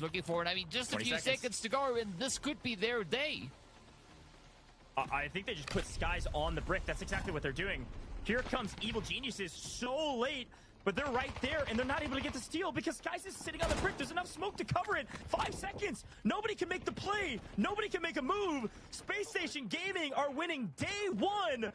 looking for. And I mean, just a few seconds to go, and this could be their day. I think they just put Skies on the brick. That's exactly what they're doing. Here comes Evil Geniuses so late, but they're right there, and they're not able to get the steal because Skies is sitting on the brick. There's enough smoke to cover it. 5 seconds. Nobody can make the play. Nobody can make a move. Space Station Gaming are winning day 1,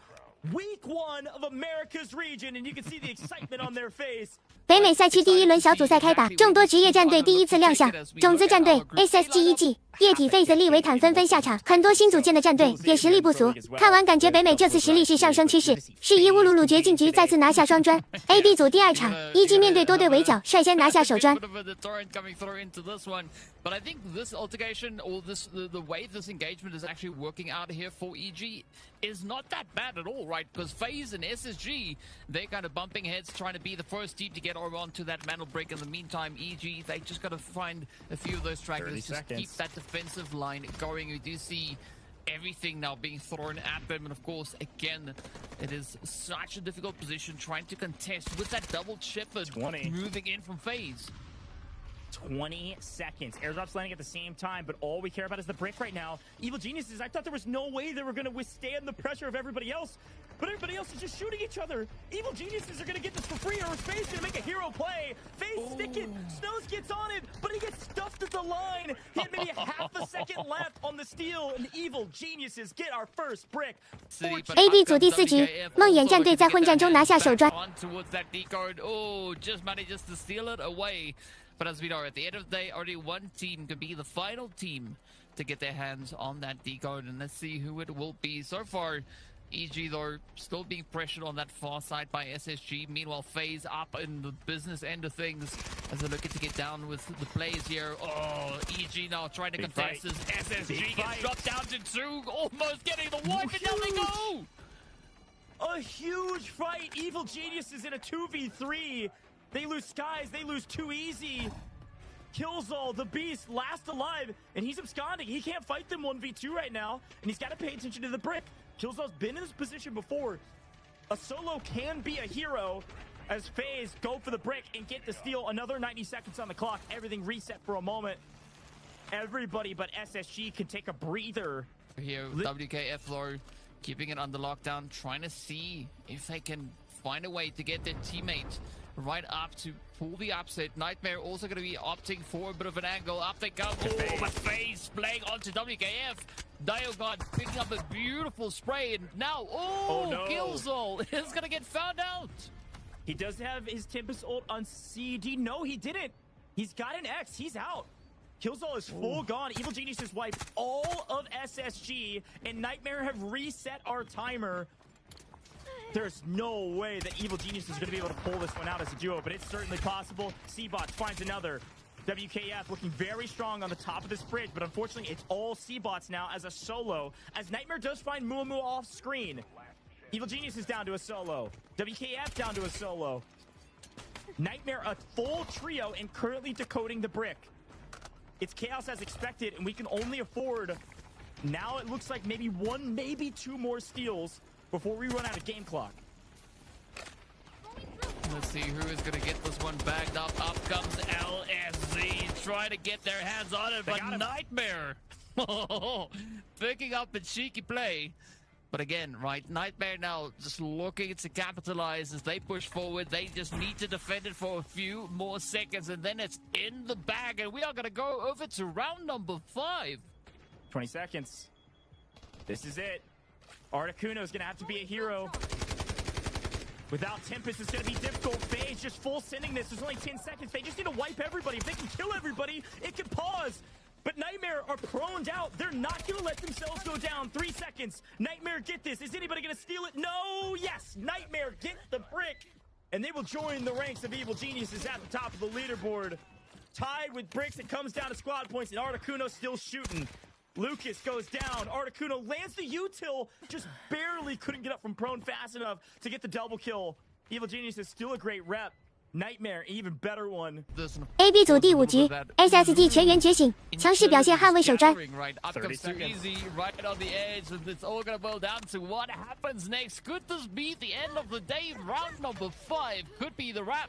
week 1 of America's region, and you can see the excitement on their face. 北美赛区第一轮小组赛开打，众多职业战队第一次亮相。种子战队 SSG 液体 Face 利维坦纷纷下场，很多新组建的战队也实力不俗。看完感觉北美这次实力是上升趋势。世一乌鲁鲁绝境局再次拿下双砖。AB 组第2场，EG 面对多队围剿，率先拿下首砖。But I think this altercation, or the way this engagement is actually working out here for EG is not that bad at all, right? Because FaZe and SSG, they're kind of bumping heads, trying to be the first team to get onto that mantle break. In the meantime, EG, they just got to find a few of those trackers to keep that defensive line going. We do see everything now being thrown at them, and of course, again, it is such a difficult position trying to contest with that double Shepherd moving in from FaZe. 20 seconds. Airdrops landing at the same time, but all we care about is the brick right now. Evil Geniuses, I thought there was no way they were going to withstand the pressure of everybody else, but everybody else is just shooting each other. Evil Geniuses are going to get this for free, or FaZe going to make a hero play. FaZe sticking. Snows gets on it, but he gets stuffed at the line. He had maybe half a second left on the steal, and Evil Geniuses get our first brick. AB 组第4局，梦魇战队在混战中拿下首砖。Oh, just manages to steal it away. But as we know, at the end of the day, only one team could be the final team to get their hands on that decode. And let's see who it will be. So far, EG, though, still being pressured on that far side by SSG. Meanwhile, FaZe up in the business end of things as they're looking to get down with the plays here. Oh, EG now trying to contest this. SSG gets dropped down to 2, almost getting the wipe, and down they go! A huge fight. Evil Geniuses in a 2v3. They lose Skies, they lose too easy. Killzall, the beast, last alive, and he's absconding. He can't fight them 1v2 right now, and he's got to pay attention to the brick. Killzall's been in this position before. A solo can be a hero as FaZe go for the brick and get the steal. Another 90 seconds on the clock. Everything reset for a moment. Everybody but SSG can take a breather. Here, WKF though, keeping it under lockdown, trying to see if they can find a way to get their teammate right up to pull the upset. Nightmare also going to be opting for a bit of an angle. Up they go. Oh, but FaZe playing onto WKF. Dialgod picking up a beautiful spray, and now, no. Killzall is going to get found out. He does have his Tempest ult on CD. No, he didn't. He's got an X. He's out. Killzall is full gone. Evil Geniuses wiped all of SSG, and Nightmare have reset our timer. There's no way that Evil Genius is going to be able to pull this one out as a duo, but it's certainly possible. C-Bots finds another. WKF looking very strong on the top of this bridge, but unfortunately it's all C-Bots now as a solo, as Nightmare does find Muamu off screen. Evil Genius is down to a solo. WKF down to a solo. Nightmare a full trio and currently decoding the brick. It's chaos as expected, and we can only afford, now it looks like maybe 1, maybe 2 more steals before we run out of game clock. Let's see who is going to get this one bagged up. Up comes LSZ, trying to get their hands on it, but Nightmare picking up a cheeky play. But again, right, Nightmare now just looking to capitalize as they push forward. They just need to defend it for a few more seconds, and then it's in the bag, and we are going to go over to round number 5. 20 seconds. This is it. Articuno is going to have to be a hero. Without Tempest, it's going to be difficult. FaZe just full sending this. There's only 10 seconds. They just need to wipe everybody. If they can kill everybody, it can pause. But Nightmare are proned out. They're not going to let themselves go down. 3 seconds. Nightmare, get this. Is anybody going to steal it? No. Yes. Nightmare, get the brick. And they will join the ranks of Evil Geniuses at the top of the leaderboard. Tied with bricks. It comes down to squad points, and Articuno still shooting. Lucas goes down. Articuno lands the util. Just barely couldn't get up from prone fast enough to get the double kill. Evil Genius is still a great rep. Nightmare, even better one. AB 组第5局 ，SSG 全员觉醒，强势表现捍卫首砖。Up comes too easy, right on the edge, and it's all gonna boil down to what happens next. Could this be the end of the day? Round number 5 could be the wrap.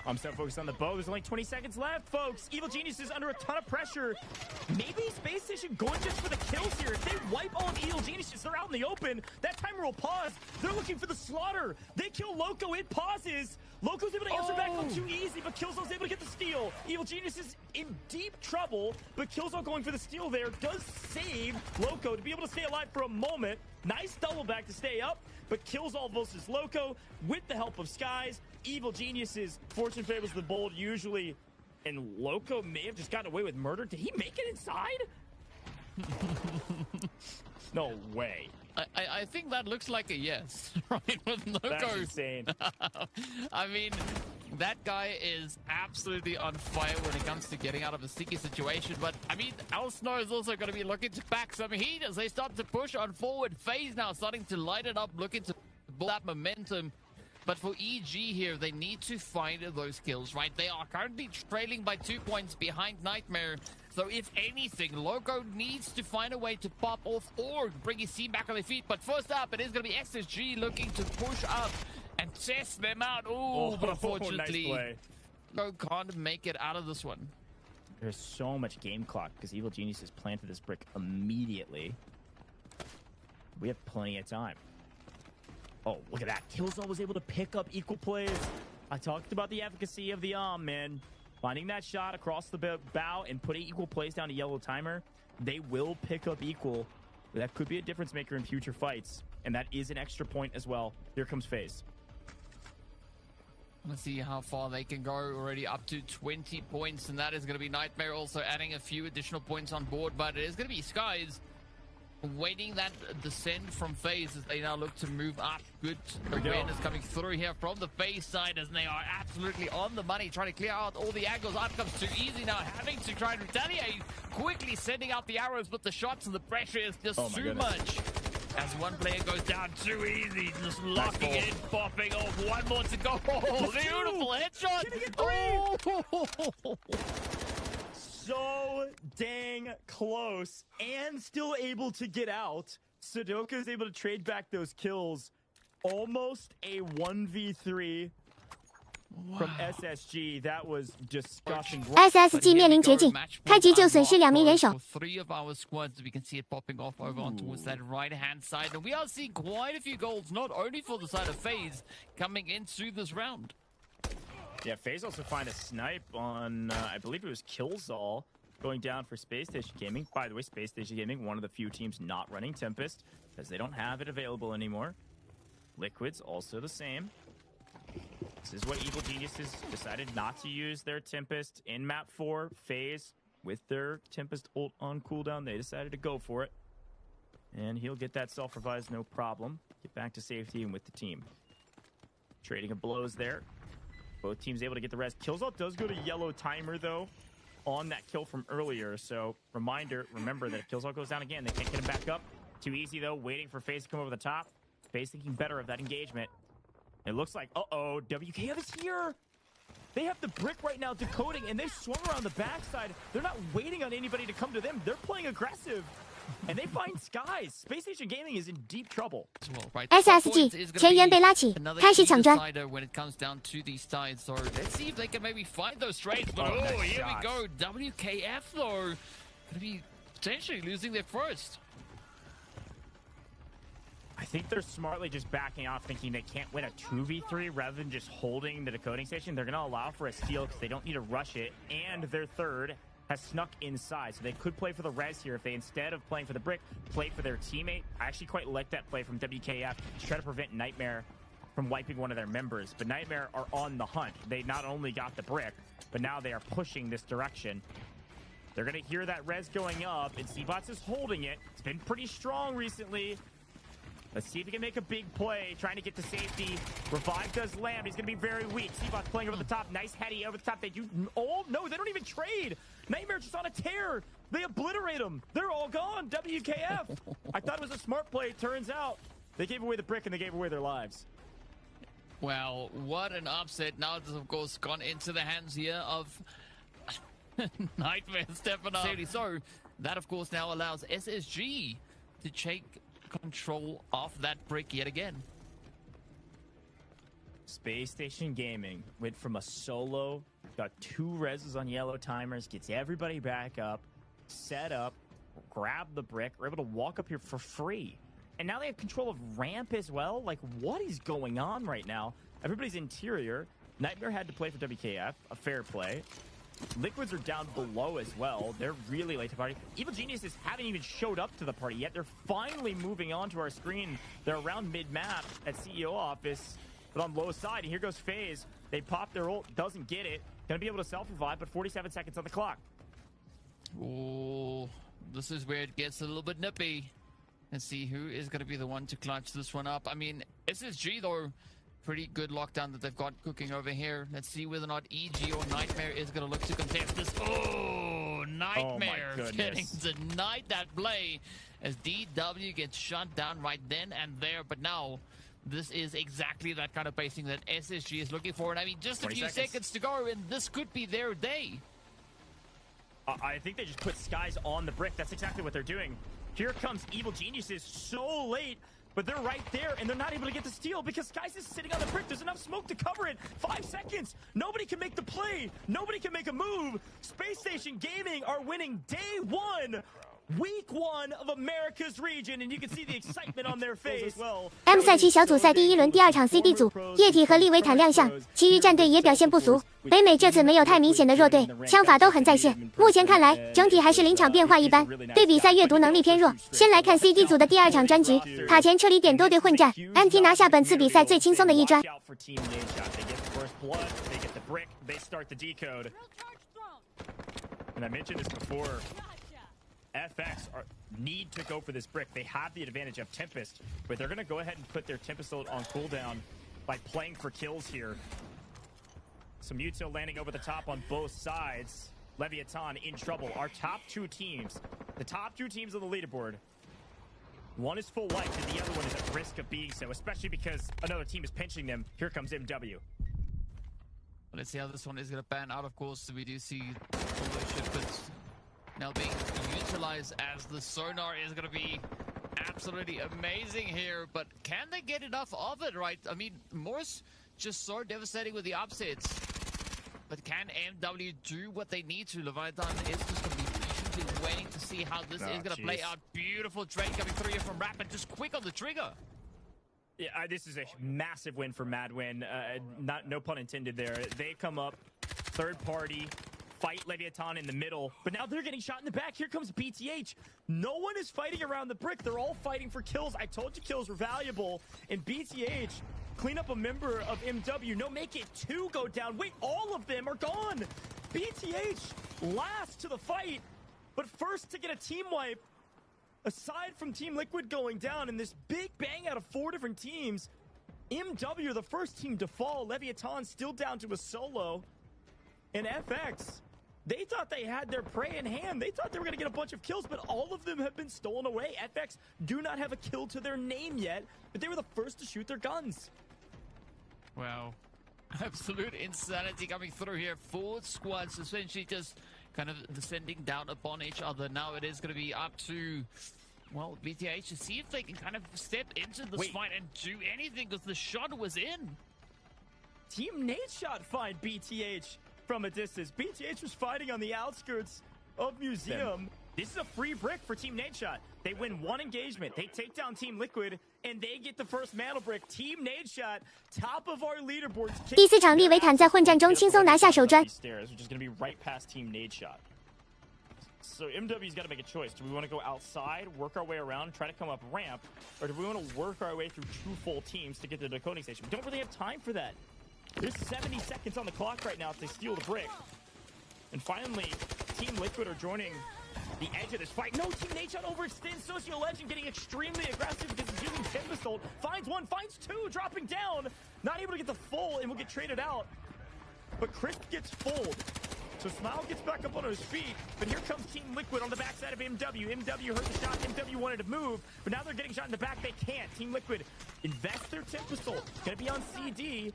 I'm so focused on the bow. There's only 20 seconds left, folks. Evil Genius is under a ton of pressure. Maybe Space Station going just for the kills here. If they wipe all of Evil Geniuses, they're out in the open. That timer will pause. They're looking for the slaughter. They kill Loco. It pauses. Loco's able to answer back up too easy, but Killzall's able to get the steal. Evil Genius is in deep trouble, but Killzall going for the steal there does save Loco to be able to stay alive for a moment. Nice double back to stay up, but Killzall versus Loco with the help of Skies. Evil Geniuses, fortune favors the bold usually, and Loco may have just gotten away with murder. Did he make it inside? No way. I think that looks like a yes, right? With Loco. That's insane. I mean, that guy is absolutely on fire when it comes to getting out of a sticky situation. But, I mean, Al Snow is also going to be looking to pack some heat as they start to push on forward. FaZe now starting to light it up, looking to build that momentum. But for EG here, they need to find those kills, right? They are currently trailing by 2 points behind Nightmare. So if anything, Loco needs to find a way to pop off or bring his team back on their feet. But first up, it is going to be XSG looking to push up and test them out. Ooh, but unfortunately, nice Loco can't make it out of this one. There's so much game clock because Evil Genius has planted this brick immediately. We have plenty of time. Oh, look at that. Killzall was able to pick up equal plays. I talked about the efficacy of the man. Finding that shot across the bow and putting equal plays down to yellow timer. They will pick up equal. That could be a difference maker in future fights. And that is an extra point as well. Here comes FaZe. Let's see how far they can go. Already up to 20 points. And that is going to be Nightmare also adding a few additional points on board. But it is going to be Skies waiting that descent from FaZe as they now look to move up. Good awareness coming through here from the FaZe side as they are absolutely on the money, trying to clear out all the angles. Up comes too easy now, having to try and retaliate, quickly sending out the arrows, but the shots and the pressure is just too much. As one player goes down too easy, just locking it in, popping off. One more to go. Oh, beautiful headshot. Oh. So dang close and still able to get out. Sudoku is able to trade back those kills. Almost a 1v3 from SSG. That was disgusting. SSG 面临绝境，开局就损失2名人手。 Three of our squads, we can see it popping off over on towards that right-hand side. And we are seeing quite a few goals, not only for the side of FaZe, coming into this round. Yeah, FaZe also find a snipe on, I believe it was Killzall, going down for Space Station Gaming. By the way, Space Station Gaming, one of the few teams not running Tempest, because they don't have it available anymore. Liquid's also the same. This is what Evil Geniuses decided not to use their Tempest in map 4. FaZe, with their Tempest ult on cooldown, they decided to go for it. And he'll get that self-revive, no problem. Get back to safety and with the team. Trading of blows there. Both teams able to get the rest. Killzall does go to yellow timer, though, on that kill from earlier. So, remember that if Killzall goes down again, they can't get him back up. Too easy, though, waiting for FaZe to come over the top. FaZe thinking better of that engagement. It looks like, WKF is here! They have the brick right now decoding, and they've swung around the backside. They're not waiting on anybody to come to them. They're playing aggressive. And they find Skies. Space Station Gaming is in deep trouble. SSG 前沿被拉起，开始抢砖。 When it comes down to these sides, so let's see if they can maybe find those trades. But here we go. WKF though, gonna be potentially losing their first. I think they're smartly just backing off, thinking they can't win a 2v3 rather than just holding the decoding station. They're going to allow for a steal because they don't need to rush it. And their third has snuck inside, so they could play for the res here if they, instead of playing for the brick, play for their teammate. I actually quite like that play from WKF to try to prevent Nightmare from wiping one of their members. But Nightmare are on the hunt. They not only got the brick, but now they are pushing this direction. They're going to hear that res going up, and Seabots is holding it. It's been pretty strong recently. Let's see if he can make a big play, trying to get to safety. Revive does land. He's going to be very weak. Seabots playing over the top. Nice heady over the top. They do. Oh, no, they don't even trade. Nightmare just on a tear. They obliterate him. They're all gone. WKF. I thought it was a smart play. Turns out they gave away the brick and they gave away their lives. Well, what an upset. Now it's, of course, gone into the hands here of Nightmare stepping up. So that, of course, now allows SSG to take control of that brick yet again. Space Station Gaming went from a solo, got 2 reses on yellow timers, gets everybody back up, set up, grab the brick, we're able to walk up here for free. And now they have control of ramp as well. Like, what is going on right now? Everybody's interior. Nightmare had to play for WKF, a fair play. Liquids are down below as well. They're really late to party. Evil Geniuses haven't even showed up to the party yet. They're finally moving on to our screen. They're around mid-map at CEO office, but on low side. And here goes FaZe. They pop their ult, doesn't get it. Gonna be able to self-revive, but 47 seconds on the clock. Oh, this is where it gets a little bit nippy. Let's see who is going to be the one to clutch this one up. I mean, SSG, though, pretty good lockdown that they've got cooking over here. Let's see whether or not EG or Nightmare is going to look to contest this. Oh, Nightmare getting denied that play as DW gets shut down right then and there. But now, this is exactly that kind of pacing that SSG is looking for. And I mean, just a few seconds to go, and this could be their day. I think they just put Skies on the brick. That's exactly what they're doing. Here comes Evil Geniuses so late, but they're right there, and they're not able to get the steal because Skies is sitting on the brick. There's enough smoke to cover it. 5 seconds. Nobody can make the play. Nobody can make a move. Space Station Gaming are winning day 1. Week 1 of America's region, and you can see the excitement on their face. M 赛区小组赛第一轮第2场 CD 组，液体和利维坦亮相，其余战队也表现不俗。北美这次没有太明显的弱队，枪法都很在线。目前看来，整体还是临场变化一般，对比赛阅读能力偏弱。先来看 CD 组的第2场专局，塔前撤离点多队混战 ，MT 拿下本次比赛最轻松的一砖。FX need to go for this brick. They have the advantage of Tempest, but they're going to go ahead and put their Tempest ult on cooldown by playing for kills here. Some Mutsil landing over the top on both sides. Leviathan in trouble. Our top 2 teams, the top 2 teams on the leaderboard, one is full life and the other one is at risk of being so, especially because another team is pinching them. Here comes MW. Let's see how this one is going to pan out. Of course, we do see all those shipments now being utilized as the sonar is going to be absolutely amazing here, but can they get enough of it, right? I mean, Morse just so devastating with the upsets, but can MW do what they need to? Leviathan is just going to be patiently waiting to see how this is going to play out. Beautiful trade coming through here from Rapid, just quick on the trigger. Yeah, this is a massive win for Madwin. No pun intended there. They come up, third party, fight Leviathan in the middle, but now they're getting shot in the back. Here comes BTH. No one is fighting around the brick. They're all fighting for kills. I told you kills were valuable. And BTH clean up a member of MW. No, make it 2 go down. Wait, all of them are gone. BTH last to the fight, but first to get a team wipe. Aside from Team Liquid going down in this big bang out of 4 different teams, MW are the first team to fall. Leviathan still down to a solo. And FX, they thought they had their prey in hand. They thought they were going to get a bunch of kills, but all of them have been stolen away. FX do not have a kill to their name yet, but they were the first to shoot their guns. Wow. Absolute insanity coming through here. 4 squads essentially just kind of descending down upon each other. Now it is going to be up to, well, BTH to see if they can kind of step into this fight and do anything because the shot was in. Team Nate shot find BTH from a distance. BTH was fighting on the outskirts of Museum. This is a free brick for Team Nadeshot. They win 1 engagement. They take down Team Liquid, and they get the first mantle brick. Team Nadeshot, top of our leaderboards. 第4场利维坦在混战中轻松拿下首砖。Which is going to be right past Team Nadeshot. So MW's got to make a choice. Do we want to go outside, work our way around, try to come up ramp, or do we want to work our way through 2 full teams to get to the decoding station? We don't really have time for that. There's 70 seconds on the clock right now if they steal the brick. And finally, Team Liquid are joining the edge of this fight. No, Team Nadeshot overextends. Socio Legend getting extremely aggressive because he's using Tempest ult. Finds 1, finds 2, dropping down. Not able to get the full and will get traded out. But Crisp gets fulled. So Smile gets back up on his feet, but here comes Team Liquid on the backside of MW. MW heard the shot, MW wanted to move, but now they're getting shot in the back. They can't. Team Liquid invest their Tempest ult. Gonna be on CD.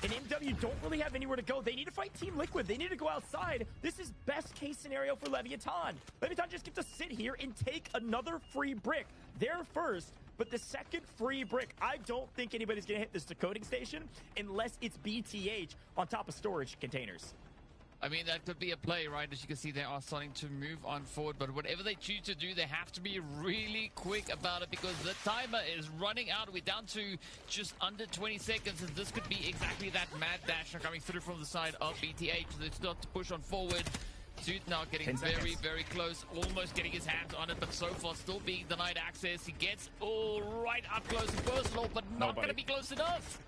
And MW don't really have anywhere to go. They need to fight Team Liquid. They need to go outside. This is best case scenario for Leviathan. Leviathan just gets to sit here and take another free brick. They're first. But the second free brick, I don't think anybody's going to hit this decoding station unless it's BTH on top of storage containers. I mean, that could be a play, right? As you can see, they are starting to move on forward. But whatever they choose to do, they have to be really quick about it because the timer is running out. We're down to just under 20 seconds. And this could be exactly that mad dash coming through from the side of BTH. They start to push on forward. Dude now getting very, very close, almost getting his hands on it, but so far still being denied access. He gets all right up close and personal, but not going to be close enough.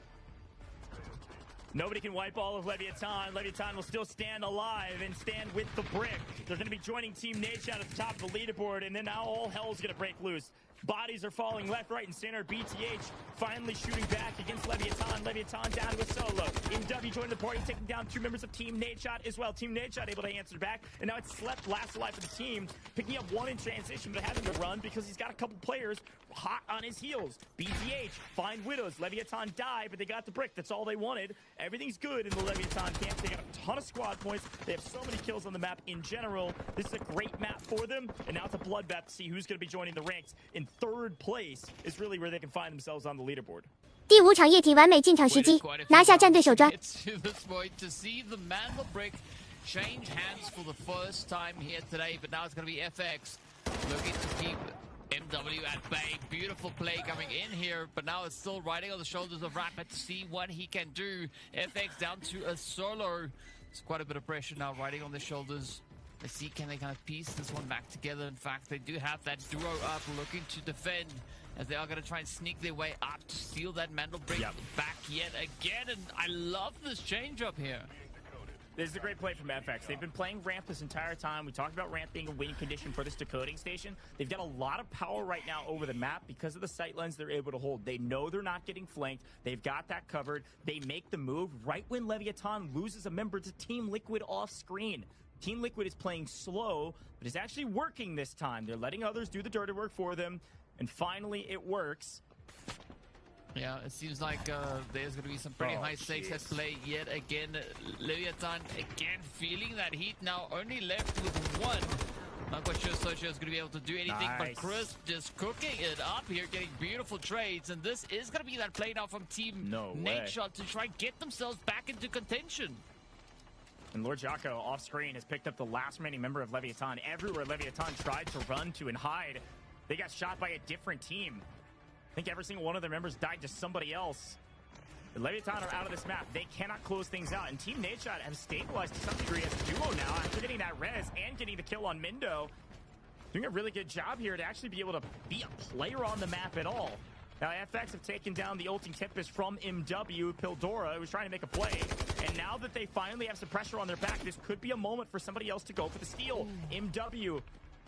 Nobody can wipe all of Leviathan. Leviathan will still stand alive and stand with the brick. They're going to be joining Team Nation at the top of the leaderboard, and then now all hell's going to break loose. Bodies are falling left, right, and center. BTH finally shooting back against Leviathan. Leviathan down to a solo. MW joining the party, taking down 2 members of Team Nadeshot as well. Team Nadeshot able to answer back, and now it's Slept last alive for the team, picking up 1 in transition, but having to run because he's got a couple players hot on his heels. BTH find Widows. Leviathan die, but they got the brick. That's all they wanted. Everything's good in the Leviathan camp. They got a ton of squad points. They have so many kills on the map in general. This is a great map for them, and now it's a bloodbath to see who's going to be joining the ranks. In 3rd place is really where they can find themselves on the leaderboard. 第5场液体完美进场时机，拿下战队首砖。 To see the Mantle Brick change hands for the first time here today, but now it's going to be FX looking to keep MW at bay. Beautiful play coming in here, but now it's still riding on the shoulders of Rapid to see what he can do. FX down to a solo. It's quite a bit of pressure now riding on the shoulders. Let's see, can they kind of piece this one back together? In fact, they do have that duo up looking to defend as they are going to try and sneak their way up to steal that Mantle Brick back yet again. And I love this change up here. This is a great play from FX. They've been playing ramp this entire time. We talked about ramp being a winning condition for this decoding station. They've got a lot of power right now over the map because of the sight lens they're able to hold. They know they're not getting flanked. They've got that covered. They make the move right when Leviathan loses a member to Team Liquid off screen. Team Liquid is playing slow, but it's actually working this time. They're letting others do the dirty work for them, and finally it works. Yeah, it seems like there's going to be some pretty high stakes at play yet again. Leviathan again feeling that heat now, only left with 1. Not quite sure Socio is going to be able to do anything, but Crisp just cooking it up here, getting beautiful trades. And this is going to be that play now from Team Nadeshot to try and get themselves back into contention. And Lord Jocko off screen has picked up the last remaining member of Leviathan. Everywhere Leviathan tried to run to and hide, they got shot by a different team. I think every single one of their members died to somebody else. The Leviathan are out of this map. They cannot close things out. And Team Nadeshot have stabilized to some degree as a duo now after getting that res and getting the kill on Mindo. Doing a really good job here to actually be able to be a player on the map at all. Now, FX have taken down the ulting Tempest from MW. Pildora, who was trying to make a play. And now that they finally have some pressure on their back, this could be a moment for somebody else to go for the steal. MW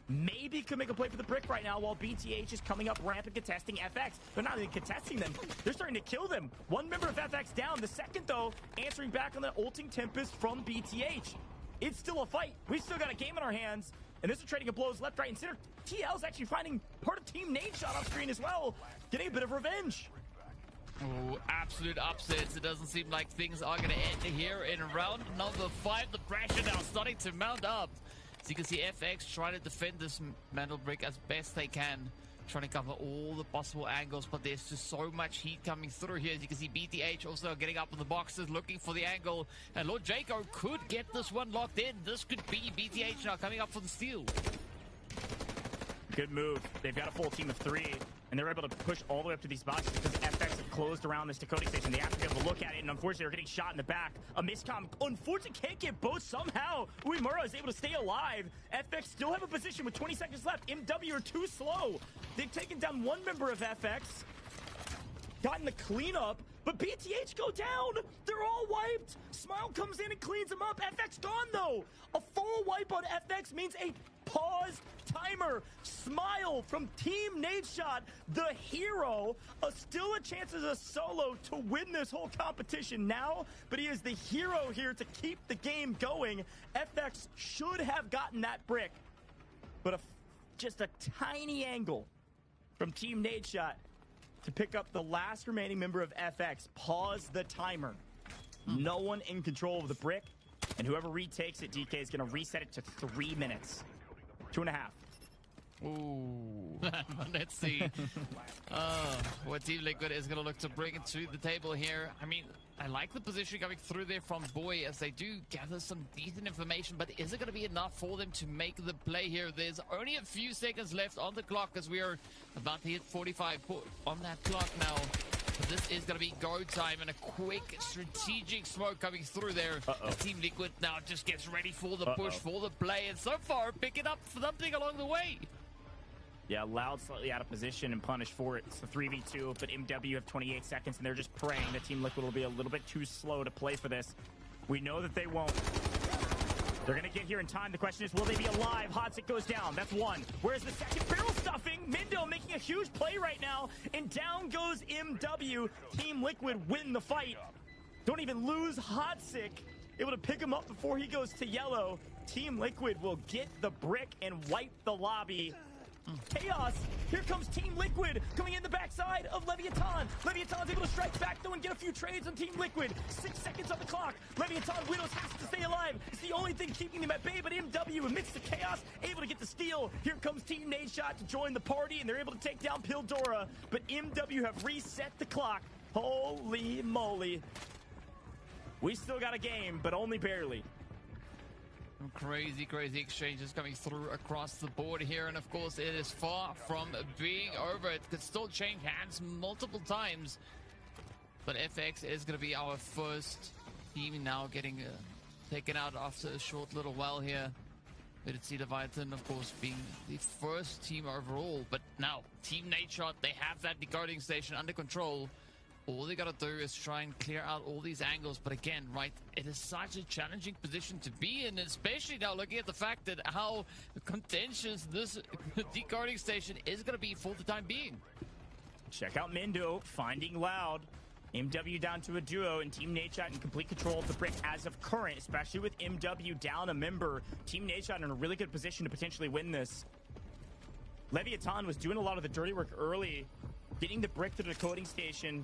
maybe could make a play for the brick right now while BTH is coming up ramp and contesting FX. They're not even contesting them. They're starting to kill them. 1 member of FX down. The second, though, answering back on the ulting Tempest from BTH. It's still a fight. We've still got a game in our hands. And this is trading of blows left, right, and center. TL's actually finding part of Team Nadeshot off screen as well, getting a bit of revenge. Oh, absolute upsets. It doesn't seem like things are going to end here in round number 5. The pressure now starting to mount up. So you can see FX trying to defend this Mantle Brick as best they can, trying to cover all the possible angles, but there's just so much heat coming through here. As you can see, BTH also getting up in the boxes, looking for the angle, and Lord Jaco could get this one locked in. This could be BTH now coming up for the steal. Good move. They've got a full team of 3, and they're able to push all the way up to these boxes because FX have closed around this decoding station. They have to be able to look at it, and unfortunately, they're getting shot in the back. A miscomm. Unfortunately, can't get both somehow. Uemura is able to stay alive. FX still have a position with 20 seconds left. MW are too slow. They've taken down 1 member of FX, gotten the cleanup, but BTH go down. They're all wiped. Smile comes in and cleans them up. FX gone, though. A full wipe on FX means a pause timer. Smile from Team Nadeshot, the hero, still a chance as a solo to win this whole competition now, but he is the hero here to keep the game going. FX should have gotten that brick, but just a tiny angle from Team Nadeshot to pick up the last remaining member of FX. Pause the timer. No one in control of the brick, and whoever retakes it, DK, is going to reset it to 3 minutes. 2.5. Ooh. Let's see what Team Liquid is going to look to bring to the table here. I mean, I like the position coming through there from Boy as they do gather some decent information, but is it going to be enough for them to make the play here? There's only a few seconds left on the clock as we are about to hit 45 on that clock now. But this is going to be go time and a quick strategic smoke coming through there. And Team Liquid now just gets ready for the push, for the play, and so far picking up something along the way. Yeah, Loud slightly out of position and punished for it. It's the 3v2, but MW have 28 seconds, and they're just praying that Team Liquid will be a little bit too slow to play for this. We know that they won't. They're going to get here in time. The question is, will they be alive? Hodzik goes down. That's one. Where's the second? Barrel stuffing. Mindo making a huge play right now, and down goes MW. Team Liquid win the fight. Don't even lose Hodzik. Able to pick him up before he goes to yellow. Team Liquid will get the brick and wipe the lobby. Chaos. Here comes Team Liquid coming in the backside of Leviathan. Leviathan's able to strike back though and get a few trades on Team Liquid. 6 seconds on the clock. Leviathan Widows has to stay alive. It's the only thing keeping them at bay, but MW amidst the chaos able to get the steal. Here comes Team Nadeshot to join the party, and they're able to take down Pildora, but MW have reset the clock. Holy moly. We still got a game, but only barely. Some crazy exchanges coming through across the board here, and of course it is far from being over. It could still change hands multiple times, but FX is going to be our first team now getting taken out after a short little while here. We did see Leviathan, of course, being the first team overall, but now Team Nadeshot, they have that decoding station under control. All they gotta do is try and clear out all these angles, but again, right, it is such a challenging position to be in, especially now looking at the fact that how contentious this decoding station is gonna be for the time being. Check out Mindo finding Loud. MW down to a duo, and Team Nadeshot in complete control of the brick as of current, especially with MW down a member. Team Nadeshot in a really good position to potentially win this. Leviathan was doing a lot of the dirty work early, getting the brick to the decoding station,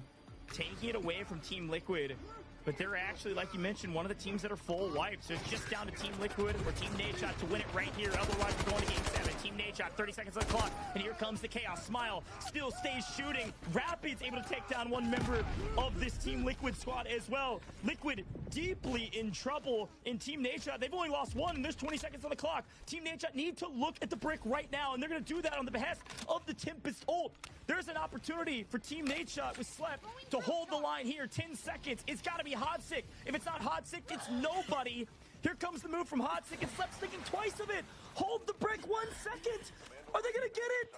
taking it away from Team Liquid, but they're actually, like you mentioned, one of the teams that are full wipes. So it's just down to Team Liquid or Team Nadeshot to win it right here. Otherwise, we're going to Game 7. Team Nadeshot, 30 seconds on the clock, and here comes the Chaos. Smile still stays shooting. Rapid's able to take down one member of this Team Liquid squad as well. Liquid deeply in trouble in Team Nadeshot. They've only lost one, and there's 20 seconds on the clock. Team Nadeshot need to look at the brick right now, and they're going to do that on the behest of the Tempest ult. There's an opportunity for Team Nadeshot with Slep to hold the line here. 10 seconds. It's got to be Hodzik. If it's not Hodzik, it's nobody. Here comes the move from Hodzik, and Slep's thinking twice of it. Hold the brick 1 second. Are they going to get it?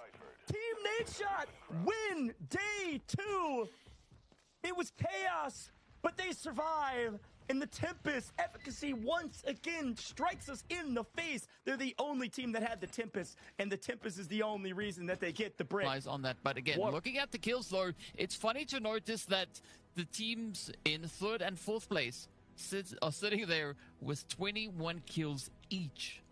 Team Nadeshot win day 2. It was chaos, but they survive. And the Tempest efficacy once again strikes us in the face. They're the only team that had the Tempest, and the Tempest is the only reason that they get the brick. Lies on that, but again, looking at the kills though, it's funny to notice that the teams in 3rd and 4th place are sitting there with 21 kills each.